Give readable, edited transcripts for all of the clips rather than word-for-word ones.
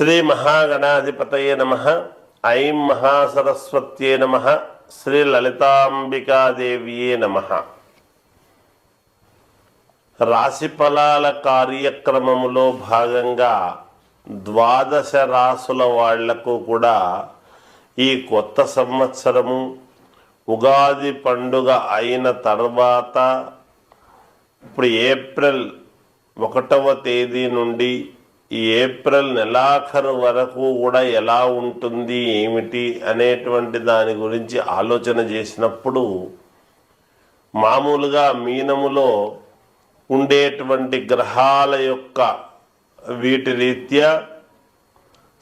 శ్రీ మహాగణాధిపతయే నమః. ఐం మహాసరస్వత్యే నమః. శ్రీ లలితాంబికాదేవియే నమః. రాశి ఫలాల కార్యక్రమములో భాగంగా ద్వాదశ రాసుల వాళ్లకు కూడా ఈ కొత్త సంవత్సరము ఉగాది పండుగ అయిన తర్వాత ఇప్పుడు ఏప్రిల్ 1వ తేదీ నుండి ఈ ఏప్రిల్ నెలాఖరు వరకు కూడా ఎలా ఉంటుంది ఏమిటి అనేటువంటి దాని గురించి ఆలోచన చేసినప్పుడు మామూలుగా మీనములో ఉండేటువంటి గ్రహాల యొక్క వీటి రీత్యా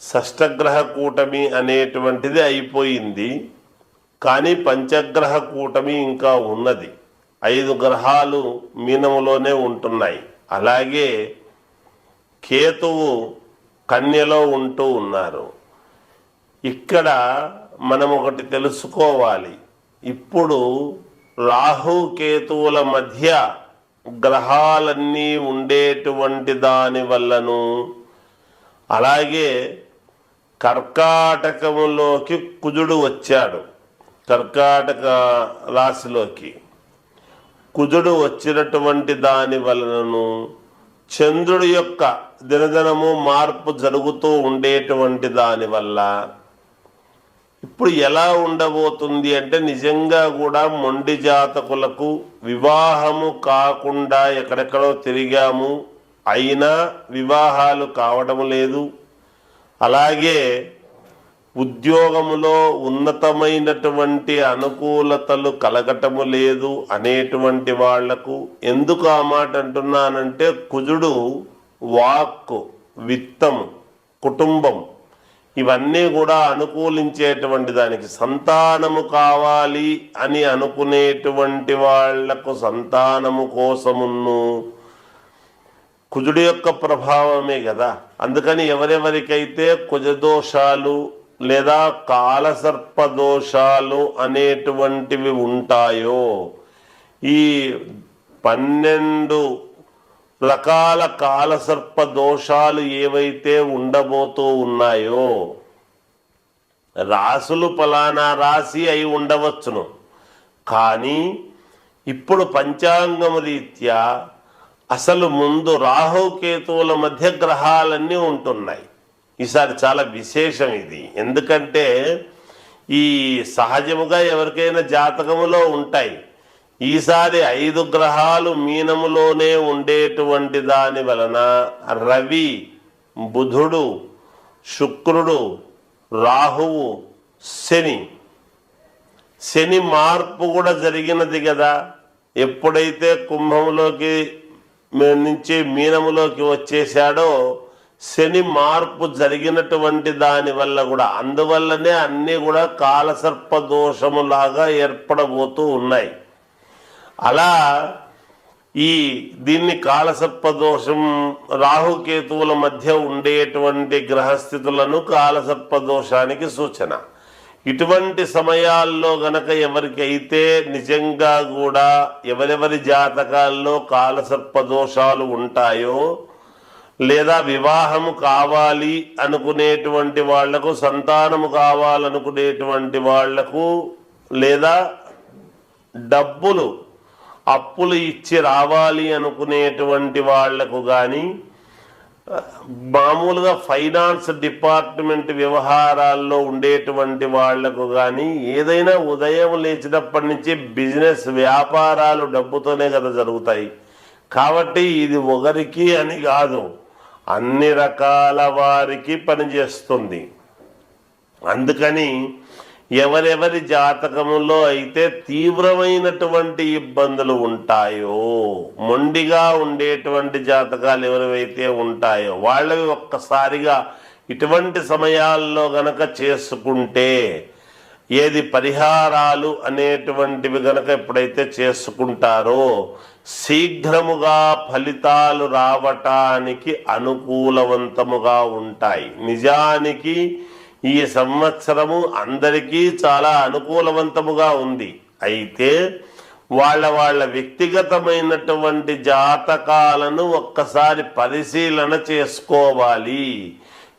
షష్టగ్రహ కూటమి అనేటువంటిది అయిపోయింది. కానీ పంచగ్రహ కూటమి ఇంకా ఉన్నది. 5 గ్రహాలు మీనములోనే ఉంటున్నాయి. అలాగే కేతువు కన్యలో ఉంటూ ఉన్నారు. ఇక్కడ మనం ఒకటి తెలుసుకోవాలి. ఇప్పుడు రాహు కేతువుల మధ్య గ్రహాలన్నీ ఉండేటువంటి దాని వల్లను, అలాగే కర్కాటకములోకి కుజుడు వచ్చాడు. కర్కాటక రాశిలోకి కుజుడు వచ్చినటువంటి దాని వలనను చంద్రుడి యొక్క దినదినము మార్పు జరుగుతూ ఉండేటువంటి దాని వల్ల ఇప్పుడు ఎలా ఉండబోతుంది అంటే, నిజంగా కూడా మొండి జాతకులకు వివాహము కాకుండా ఎక్కడెక్కడో తిరిగాము, అయినా వివాహాలు కావడం లేదు. అలాగే ఉద్యోగములో ఉన్నతమైనటువంటి అనుకూలతలు కలగటము లేదు అనేటువంటి వాళ్లకు, ఎందుకు ఆ మాట అంటున్నానంటే, కుజుడు వాక్కు, విత్తము, కుటుంబం ఇవన్నీ కూడా అనుకూలించేటువంటి దానికి, సంతానము కావాలి అని అనుకునేటువంటి వాళ్లకు సంతానము కోసమును కుజుడి యొక్క ప్రభావమే కదా. అందుకని ఎవరెవరికైతే కుజదోషాలు లేదా కాలసర్పదోషాలు అనేటువంటివి ఉంటాయో, ఈ 12 రకాల కాలసర్ప దోషాలు ఏవైతే ఉండబోతూ ఉన్నాయో, రాసులు ఫలానా రాశి అయి ఉండవచ్చును, కానీ ఇప్పుడు పంచాంగము రీత్యా అసలు ముందు రాహుకేతువుల మధ్య గ్రహాలన్నీ ఉంటున్నాయి. ఈసారి చాలా విశేషం ఇది. ఎందుకంటే ఈ సహజముగా ఎవరికైనా జాతకములో ఉంటాయి. ఈసారి 5 గ్రహాలు మీనములోనే ఉండేటువంటి దాని వలన రవి, బుధుడు, శుక్రుడు, రాహువు, శని మార్పు కూడా జరిగినది కదా. ఎప్పుడైతే కుంభములోకి నుంచి మీనములోకి వచ్చేసాడో శని మార్పు జరిగినటువంటి దాని వల్ల కూడా, అందువల్లనే అన్నీ కూడా కాలసర్ప దోషములాగా ఏర్పడబోతూ ఉన్నాయి. అలా దీన్ని కాలసర్ప దోషం, రాహుకేతువుల మధ్య ఉండేటువంటి గ్రహస్థితులను కాలసర్ప దోషానికి సూచన. ఇటువంటి సమయాల్లో గనక ఎవరికైతే నిజంగా కూడా ఎవరెవరి జాతకాల్లో కాలసర్ప దోషాలు ఉంటాయో, లేదా వివాహము కావాలి అనుకునేటువంటి వాళ్లకు, సంతానము కావాలనుకునేటువంటి వాళ్లకు, లేదా డబ్బులు అప్పులు ఇచ్చి రావాలి అనుకునేటువంటి వాళ్లకు కానీ, మామూలుగా ఫైనాన్స్ డిపార్ట్మెంట్ వ్యవహారాల్లో ఉండేటువంటి వాళ్లకు కానీ, ఏదైనా ఉదయం లేచినప్పటి నుంచి బిజినెస్ వ్యాపారాలు డబ్బుతోనే కదా జరుగుతాయి. కాబట్టి ఇది ఒకరికి అని కాదు, అన్ని రకాల వారికి పనిచేస్తుంది. అందుకని ఎవరెవరి జాతకములో అయితే తీవ్రమైనటువంటి ఇబ్బందులు ఉంటాయో, మొండిగా ఉండేటువంటి జాతకాలు ఎవరైతే ఉంటాయో వాళ్ళవి ఒక్కసారిగా ఇటువంటి సమయాల్లో గనక చేసుకుంటే, ఏది పరిహారాలు అనేటువంటివి గనక ఎప్పుడైతే చేసుకుంటారో శీఘ్రముగా ఫలితాలు రావటానికి అనుకూలవంతముగా ఉంటాయి. నిజానికి ఈ సంవత్సరము అందరికీ చాలా అనుకూలవంతముగా ఉంది. అయితే వాళ్ళ వ్యక్తిగతమైనటువంటి జాతకాలను ఒక్కసారి పరిశీలన చేసుకోవాలి.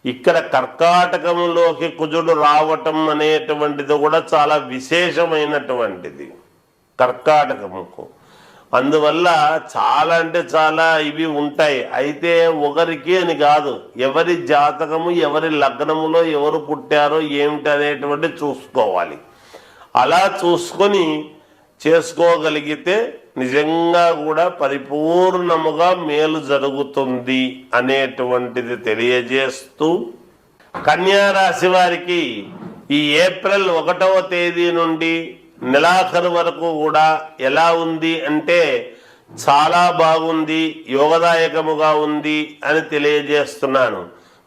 ఇక్కడ కర్కాటకంలోకి కుజుడు రావటం అనేటువంటిది కూడా చాలా విశేషమైనటువంటిది కర్కాటకముకు. అందువల్ల చాలా అంటే చాలా ఇవి ఉంటాయి. అయితే ఒకరికి అని కాదు, ఎవరి జాతకము ఎవరి లగ్నములో ఎవరు పుట్టారో ఏమిటి అనేటువంటి చూసుకోవాలి. అలా చూసుకొని చేసుకోగలిగితే నిజంగా కూడా పరిపూర్ణముగా మేలు జరుగుతుంది అనేటువంటిది తెలియజేస్తూ, కన్యా రాశి వారికి ఈ ఏప్రిల్ 1వ తేదీ నుండి నెలాఖరు వరకు కూడా ఎలా ఉంది అంటే చాలా బాగుంది, యోగదాయకముగా ఉంది అని తెలియజేస్తున్నాను.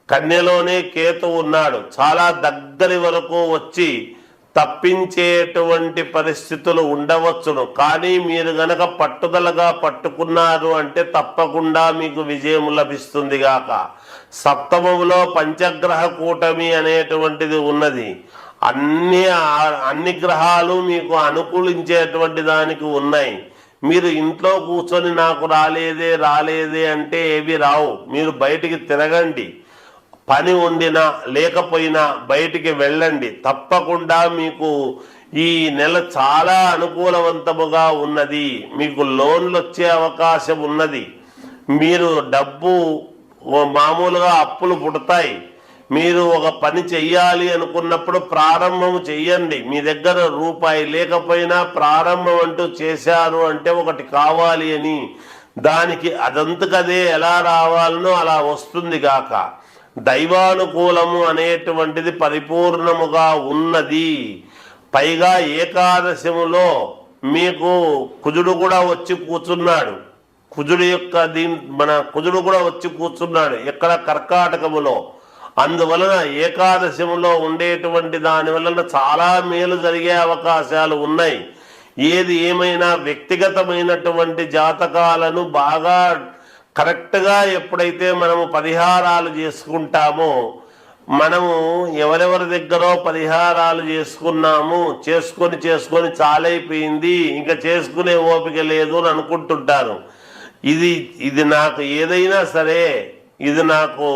కన్యలోనే కేతు ఉన్నాడు, చాలా దగ్గరి వరకు వచ్చి తప్పించేటువంటి పరిస్థితులు ఉండవచ్చును. కానీ మీరు గనక పట్టుదలగా పట్టుకున్నారు అంటే తప్పకుండా మీకు విజయం లభిస్తుంది గాక. సప్తమములో పంచగ్రహ కూటమి అనేటువంటిది ఉన్నది. అన్ని గ్రహాలు మీకు అనుకూలించేటువంటి దానికి ఉన్నాయి. మీరు ఇంట్లో కూర్చొని నాకు రాలేదే అంటే ఏవి రావు. మీరు బయటికి తిరగండి, పని ఉండినా లేకపోయినా బయటికి వెళ్ళండి. తప్పకుండా మీకు ఈ నెల చాలా అనుకూలవంతముగా ఉన్నది. మీకు లోన్లు వచ్చే అవకాశం ఉన్నది. మీరు డబ్బు మామూలుగా అప్పులు పుడతాయి. మీరు ఒక పని చెయ్యాలి అనుకున్నప్పుడు ప్రారంభం చెయ్యండి. మీ దగ్గర రూపాయి లేకపోయినా ప్రారంభం అంటూ చేశారు అంటే ఒకటి కావాలి అని, దానికి అదంతకదే ఎలా రావాలనో అలా వస్తుంది గాక. దైవానుకూలము అనేటువంటిది పరిపూర్ణముగా ఉన్నది. పైగా ఏకాదశములో మీకు కుజుడు కూడా వచ్చి కూర్చున్నాడు. కుజుడు కూడా వచ్చి కూర్చున్నాడు ఎక్కడ? కర్కాటకములో. అందువలన ఏకాదశములో ఉండేటువంటి దాని వలన చాలా మేలు జరిగే అవకాశాలు ఉన్నాయి. ఏది ఏమైనా వ్యక్తిగతమైనటువంటి జాతకాలను బాగా కరెక్ట్గా ఎప్పుడైతే మనము పరిహారాలు చేసుకుంటామో, మనము ఎవరెవరి దగ్గర పరిహారాలు చేసుకొని చాలైపోయింది, ఇంకా చేసుకునే ఓపిక లేదు అని అనుకుంటుంటారు. ఇది నాకు ఏదైనా సరే, ఇది నాకు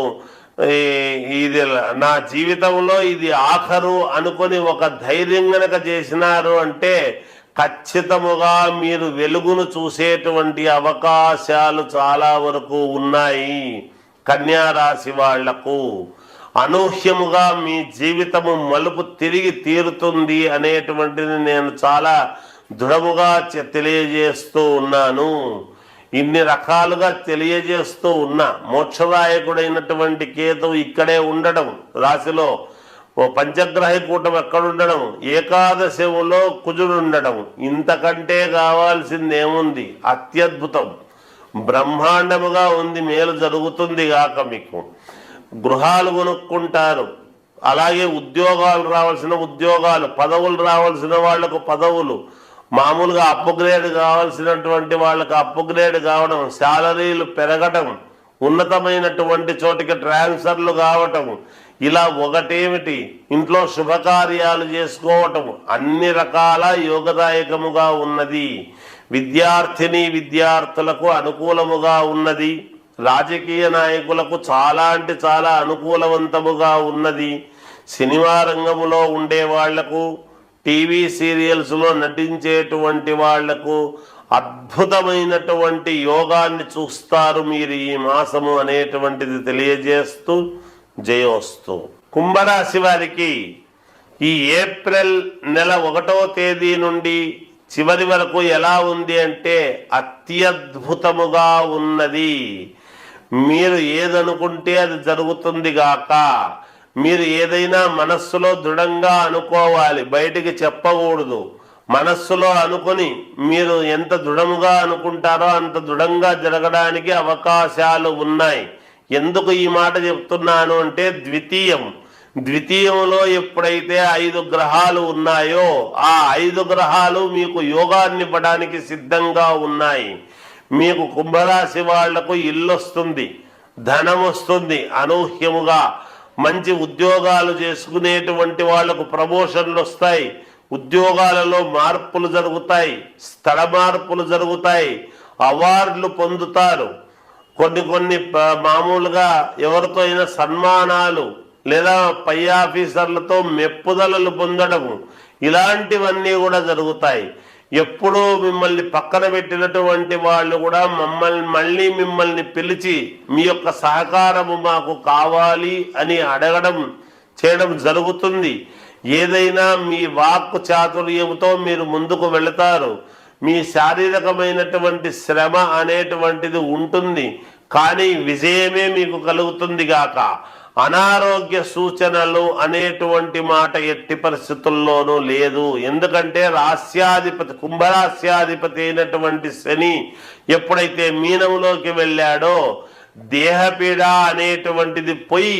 ఇది నా జీవితంలో ఇది ఆఖరు అనుకొని ఒక ధైర్యం గనక చేసినారు అంటే ఖచ్చితముగా మీరు వెలుగును చూసేటువంటి అవకాశాలు చాలా వరకు ఉన్నాయి. కన్యా రాశి వాళ్లకు అనూహ్యముగా మీ జీవితము మలుపు తిరిగి తీరుతుంది అనేటువంటిది నేను చాలా దృఢముగా తెలియజేస్తూ ఉన్నాను. ఇన్ని రకాలుగా తెలియజేస్తూ ఉన్నా. మోక్షదాయకుడైనటువంటి కేతువు ఇక్కడే ఉండడం, రాశిలో ఓ పంచగ్రహ కూటం ఎక్కడుండడం, ఏకాదశములో కుజుడు ఉండడం, ఇంతకంటే కావాల్సిందేముంది? అత్యద్భుతం, బ్రహ్మాండముగా ఉంది. మేలు జరుగుతుంది గాక. మీకు గృహాలు కొనుక్కుంటారు, అలాగే ఉద్యోగాలు రావాల్సిన ఉద్యోగాలు, పదవులు రావాల్సిన వాళ్లకు పదవులు, మామూలుగా అప్గ్రేడ్ కావాల్సినటువంటి వాళ్ళకి అప్గ్రేడ్ కావడం, శాలరీలు పెరగటం, ఉన్నతమైనటువంటి చోటికి ట్రాన్స్ఫర్లు కావటం, ఇలా ఒకటేమిటి ఇంట్లో శుభకార్యాలు చేసుకోవటం, అన్ని రకాల యోగదాయకముగా ఉన్నది. విద్యార్థులకు అనుకూలముగా ఉన్నది. రాజకీయ నాయకులకు చాలా అంటే చాలా అనుకూలవంతముగా ఉన్నది. సినిమా రంగములో ఉండే వాళ్లకు, టీవీ సీరియల్స్లో నటించేటువంటి వాళ్లకు అద్భుతమైనటువంటి యోగాన్ని చూస్తారు మీరు ఈ మాసము అనేటువంటిది తెలియజేస్తూ జయోస్తు. కుంభరాశి వారికి ఈ ఏప్రిల్ నెల 1వ తేదీ నుండి చివరి వరకు ఎలా ఉంది అంటే అత్యద్భుతముగా ఉన్నది. మీరు ఏదనుకుంటే అది జరుగుతుంది గాక. మీరు ఏదైనా మనస్సులో దృఢంగా అనుకోవాలి, బయటికి చెప్పకూడదు. మనస్సులో అనుకొని మీరు ఎంత దృఢముగా అనుకుంటారో అంత దృఢంగా జరగడానికి అవకాశాలు ఉన్నాయి. ఎందుకు ఈ మాట చెప్తున్నాను అంటే ద్వితీయంలో ఎప్పుడైతే 5 గ్రహాలు ఉన్నాయో ఆ 5 గ్రహాలు మీకు యోగాన్ని ఇవ్వడానికి సిద్ధంగా ఉన్నాయి. మీకు కుంభరాశి వాళ్లకు ఇల్లు వస్తుంది, ధనం వస్తుంది అనూహ్యముగా. మంచి ఉద్యోగాలు చేసుకునేటువంటి వాళ్లకు ప్రమోషన్లు వస్తాయి, ఉద్యోగాలలో మార్పులు జరుగుతాయి, స్థల మార్పులు జరుగుతాయి, అవార్డులు పొందుతారు. కొన్ని మామూలుగా ఎవరితో అయినా సన్మానాలు లేదా పై ఆఫీసర్లతో మెప్పుదలలు పొందడము, ఇలాంటివన్నీ కూడా జరుగుతాయి. ఎప్పుడూ మిమ్మల్ని పక్కన పెట్టినటువంటి వాళ్ళు కూడా మళ్ళీ మిమ్మల్ని పిలిచి మీ యొక్క సహకారము మాకు కావాలి అని అడగడం చేయడం జరుగుతుంది. ఏదైనా మీ వాక్కు చాతుర్యముతో మీరు ముందుకు వెళతారు. మీ శారీరకమైనటువంటి శ్రమ అనేటువంటిది ఉంటుంది, కానీ విజయమే మీకు కలుగుతుంది గాక. అనారోగ్య సూచనలు అనేటువంటి మాట ఎట్టి పరిస్థితుల్లోనూ లేదు. ఎందుకంటే రాస్యాధిపతి, కుంభరాస్యాధిపతి అయినటువంటి శని ఎప్పుడైతే మీనంలోకి వెళ్ళాడో దేహపీడ అనేటువంటిది పోయి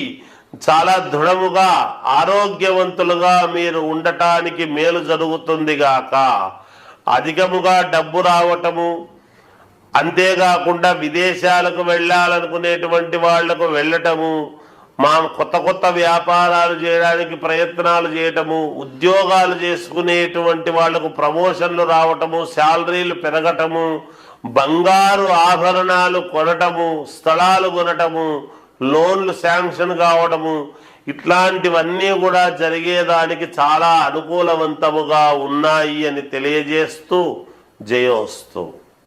చాలా దృఢముగా ఆరోగ్యవంతులుగా మీరు ఉండటానికి మేలు జరుగుతుంది గాక. అధికముగా డబ్బు రావటము, అంతేకాకుండా విదేశాలకు వెళ్ళాలనుకునేటువంటి వాళ్లకు వెళ్ళటము, కొత్త వ్యాపారాలు చేయడానికి ప్రయత్నాలు చేయటము, ఉద్యోగాలు చేసుకునేటువంటి వాళ్లకు ప్రమోషన్లు రావటము, శాలరీలు పెరగటము, బంగారు ఆభరణాలు కొనటము, స్థలాలు కొనటము, లోన్లు శాంక్షన్ కావడము, ఇట్లాంటివన్నీ కూడా జరిగేదానికి చాలా అనుకూలవంతముగా ఉన్నాయి అని తెలియజేస్తూ జయోస్తు.